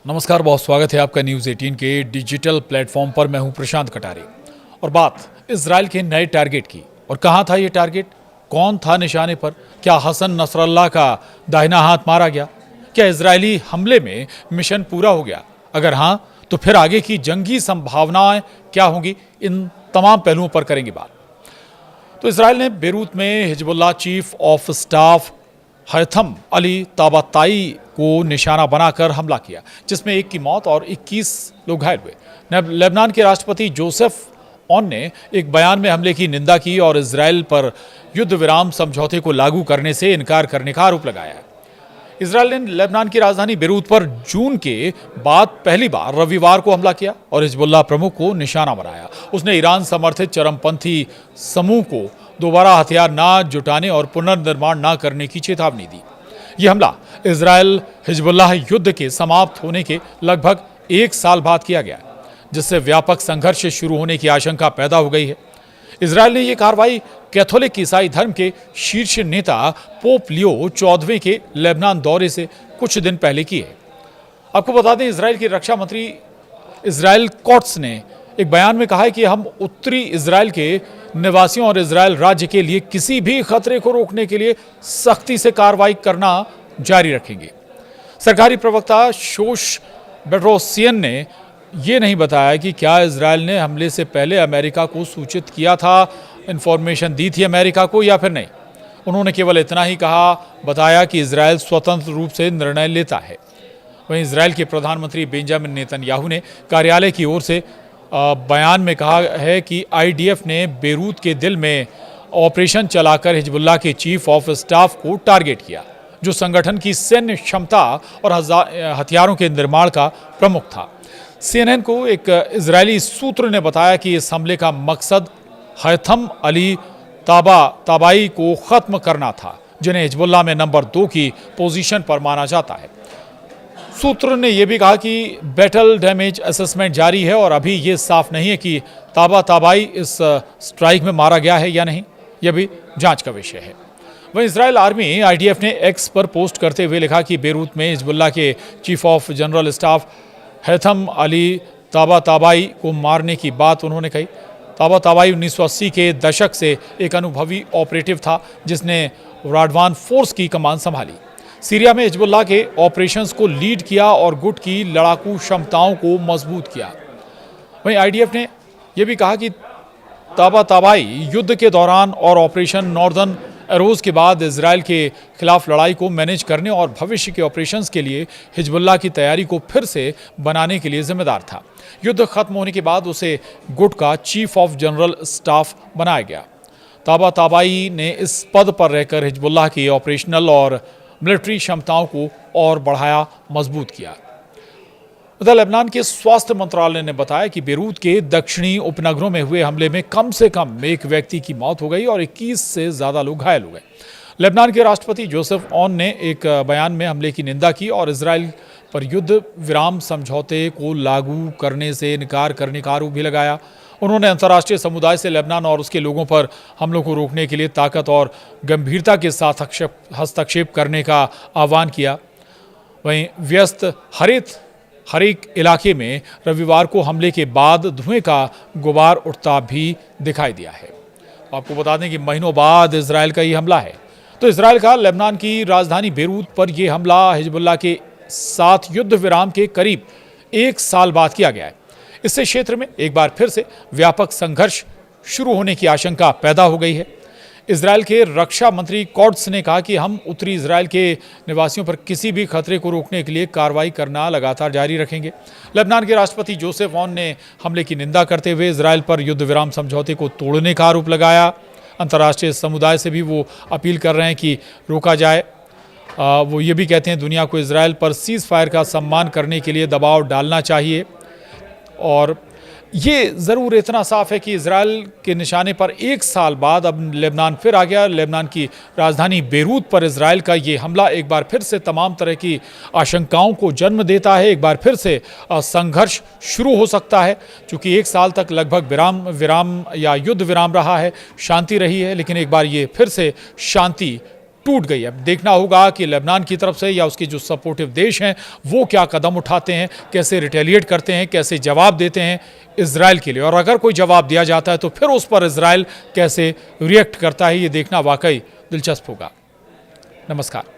नमस्कार, बहुत स्वागत है आपका न्यूज़ 18 के डिजिटल प्लेटफॉर्म पर। मैं हूं प्रशांत कटारे और बात इजराइल के नए टारगेट की। और कहां था ये टारगेट, कौन था निशाने पर? क्या हसन नसरल्लाह का दाहिना हाथ मारा गया? क्या इजरायली हमले में मिशन पूरा हो गया? अगर हां, तो फिर आगे की जंगी संभावनाएं क्या होंगी? इन तमाम पहलुओं पर करेंगे बात। तो इजराइल ने बेरूत में Hezbollah chief of staff Haytham Ali Tabatabai को निशाना बनाकर हमला किया, जिसमें एक की मौत और 21 लोग घायल हुए। लेबनान के राष्ट्रपति जोसेफ ऑन ने एक बयान में हमले की निंदा की और इजराइल पर युद्ध विराम समझौते को लागू करने से इनकार करने का आरोप लगाया। इजराइल ने लेबनान की राजधानी बेरूत पर जून के बाद पहली बार रविवार को हमला किया और हिजबुल्लाह प्रमुख को निशाना बनाया। उसने ईरान समर्थित चरमपंथी समूह को दोबारा हथियार ना जुटाने और पुनर्निर्माण ना करने की चेतावनी दी। यह हमला इजराइल हिजबुल्लाह युद्ध के समाप्त होने के लगभग एक साल बाद किया गया, जिससे व्यापक संघर्ष शुरू होने की आशंका पैदा हो गई है। इजराइल ने यह कार्रवाई कैथोलिक ईसाई धर्म के शीर्ष नेता पोप लियो 14वें के लेबनान दौरे से कुछ दिन पहले की है। आपको बता दें, इजराइल के रक्षा मंत्री इजराइल कॉट्स ने एक बयान में कहा है कि हम उत्तरी इजराइल के निवासियों और इजराइल राज्य के लिए किसी भी खतरे को रोकने के लिए सख्ती से कार्रवाई करना जारी रखेंगे। सरकारी प्रवक्ता शोश बेड्रोसियन ने यह नहीं बताया कि क्या इजराइल ने हमले से पहले अमेरिका को सूचित किया था, इंफॉर्मेशन दी थी अमेरिका को या फिर नहीं। उन्होंने केवल इतना ही बताया कि इजराइल स्वतंत्र रूप से निर्णय लेता है। वहीं इजराइल के प्रधानमंत्री बेंजामिन नेतन्याहू ने कार्यालय की ओर से बयान में कहा है कि आईडीएफ ने बेरूत के दिल में ऑपरेशन चलाकर हिजबुल्लाह के चीफ ऑफ स्टाफ को टारगेट किया, जो संगठन की सैन्य क्षमता और हथियारों के निर्माण का प्रमुख था। सीएनएन को एक इजरायली सूत्र ने बताया कि इस हमले का मकसद हैथम अली ताबाई को खत्म करना था, जिन्हें हिजबुल्लाह में नंबर 2 की पोजीशन पर माना जाता है। सूत्र ने यह भी कहा कि बैटल डैमेज असेसमेंट जारी है और अभी ये साफ नहीं है कि ताबाई इस स्ट्राइक में मारा गया है या नहीं। यह भी जांच का विषय है। वहीं इजराइल आर्मी आईडीएफ ने एक्स पर पोस्ट करते हुए लिखा कि बेरूत में हिजबुल्लाह के chief of general staff Haytham Ali Tabei को मारने की बात उन्होंने कही। ताबाई 1980 के दशक से एक अनुभवी ऑपरेटिव था, जिसने राडवान फोर्स की कमान संभाली, सीरिया में हिजबुल्लाह के ऑपरेशंस को लीड किया और गुट की लड़ाकू क्षमताओं को मजबूत किया। वहीं आईडीएफ ने यह भी कहा कि ताबाई युद्ध के दौरान और ऑपरेशन नॉर्दर्न एरोज के बाद इजराइल के खिलाफ लड़ाई को मैनेज करने और भविष्य के ऑपरेशंस के लिए हिजबुल्लाह की तैयारी को फिर से बनाने के लिए जिम्मेदार था। युद्ध खत्म होने के बाद उसे गुट का चीफ ऑफ जनरल स्टाफ बनाया गया। ताबाई ने इस पद पर रहकर हिजबुल्लाह की ऑपरेशनल और मिलिट्री क्षमताओं को और बढ़ाया, मजबूत किया। उधर लेबनान के स्वास्थ्य मंत्रालय ने बताया कि बेरूत के दक्षिणी उपनगरों में हुए हमले में कम से कम एक व्यक्ति की मौत हो गई और 21 से ज्यादा लोग घायल हो गए। लेबनान के राष्ट्रपति जोसेफ ऑन ने एक बयान में हमले की निंदा की और इजराइल पर युद्ध विराम समझौते को लागू करने से इनकार करने का आरोप भी लगाया। उन्होंने अंतर्राष्ट्रीय समुदाय से लेबनान और उसके लोगों पर हमलों को रोकने के लिए ताकत और गंभीरता के साथ हस्तक्षेप करने का आह्वान किया। वहीं व्यस्त हरेक इलाके में रविवार को हमले के बाद धुएं का गुबार उठता भी दिखाई दिया है। आपको बता दें कि महीनों बाद इजराइल का ये हमला है। तो इजराइल का लेबनान की राजधानी बेरूत पर यह हमला हिजबुल्लाह के साथ युद्ध विराम के करीब एक साल बाद किया गया है। इससे क्षेत्र में एक बार फिर से व्यापक संघर्ष शुरू होने की आशंका पैदा हो गई है। इजराइल के रक्षा मंत्री कॉट्स ने कहा कि हम उत्तरी इजराइल के निवासियों पर किसी भी खतरे को रोकने के लिए कार्रवाई करना लगातार जारी रखेंगे। लेबनान के राष्ट्रपति जोसेफ ऑन ने हमले की निंदा करते हुए इजराइल पर युद्ध विराम समझौते को तोड़ने का आरोप लगाया। अंतर्राष्ट्रीय समुदाय से भी वो अपील कर रहे हैं कि रोका जाए। वो ये भी कहते हैं दुनिया को इजराइल पर सीज फायर का सम्मान करने के लिए दबाव डालना चाहिए। और ये ज़रूर इतना साफ है कि इजराइल के निशाने पर एक साल बाद अब लेबनान फिर आ गया। लेबनान की राजधानी बेरूत पर इजराइल का ये हमला एक बार फिर से तमाम तरह की आशंकाओं को जन्म देता है। एक बार फिर से संघर्ष शुरू हो सकता है, क्योंकि एक साल तक लगभग विराम या युद्ध विराम रहा है, शांति रही है, लेकिन एक बार ये फिर से शांति टूट गई। अब देखना होगा कि लेबनान की तरफ से या उसके जो सपोर्टिव देश हैं वो क्या कदम उठाते हैं, कैसे रिटेलिएट करते हैं, कैसे जवाब देते हैं इजराइल के लिए, और अगर कोई जवाब दिया जाता है तो फिर उस पर इजराइल कैसे रिएक्ट करता है, ये देखना वाकई दिलचस्प होगा। नमस्कार।